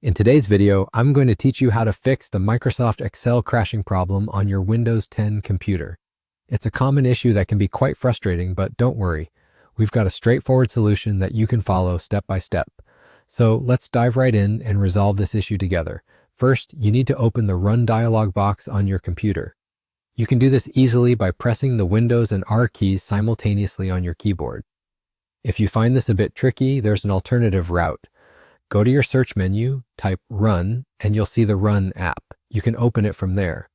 In today's video, I'm going to teach you how to fix the Microsoft Excel crashing problem on your Windows 10 computer. It's a common issue that can be quite frustrating, but don't worry. We've got a straightforward solution that you can follow step by step. So let's dive right in and resolve this issue together. First, you need to open the Run dialog box on your computer. You can do this easily by pressing the Windows and R keys simultaneously on your keyboard. If you find this a bit tricky, there's an alternative route. Go to your search menu, type Run, and you'll see the Run app. You can open it from there.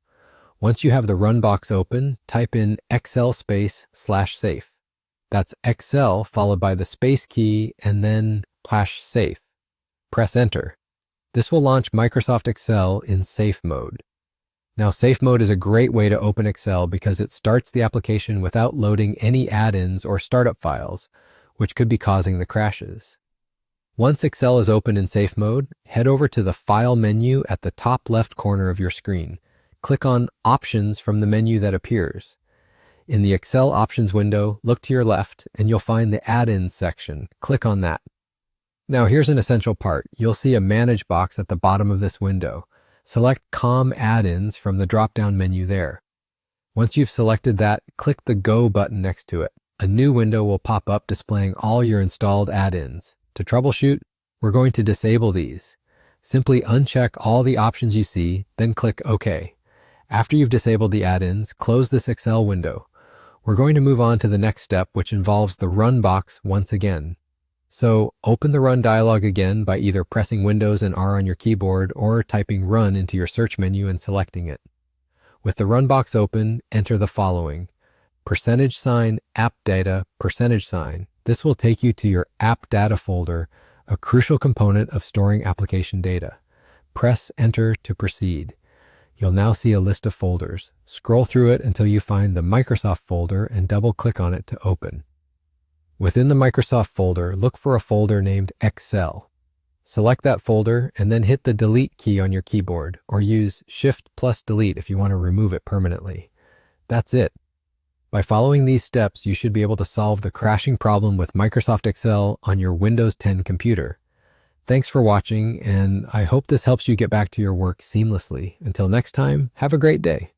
Once you have the Run box open, type in Excel/safe. That's Excel followed by the space key and then /safe. Press Enter. This will launch Microsoft Excel in safe mode. Now, safe mode is a great way to open Excel because it starts the application without loading any add-ins or startup files, which could be causing the crashes. Once Excel is open in safe mode, head over to the File menu at the top left corner of your screen. Click on Options from the menu that appears. In the Excel Options window, look to your left and you'll find the Add-ins section. Click on that. Now here's an essential part. You'll see a Manage box at the bottom of this window. Select COM Add-ins from the drop-down menu there. Once you've selected that, click the Go button next to it. A new window will pop up displaying all your installed add-ins. To troubleshoot, we're going to disable these. Simply uncheck all the options you see, then click OK. After you've disabled the add-ins, close this Excel window. We're going to move on to the next step, which involves the Run box once again. So open the Run dialog again by either pressing Windows and R on your keyboard or typing Run into your search menu and selecting it. With the Run box open, enter the following: $, app data, $. This will take you to your app data folder, a crucial component of storing application data. Press Enter to proceed. You'll now see a list of folders. Scroll through it until you find the Microsoft folder and double-click on it to open. Within the Microsoft folder, look for a folder named Excel. Select that folder and then hit the Delete key on your keyboard, or use Shift+Delete if you want to remove it permanently. That's it. By following these steps, you should be able to solve the crashing problem with Microsoft Excel on your Windows 10 computer. Thanks for watching, and I hope this helps you get back to your work seamlessly. Until next time, have a great day.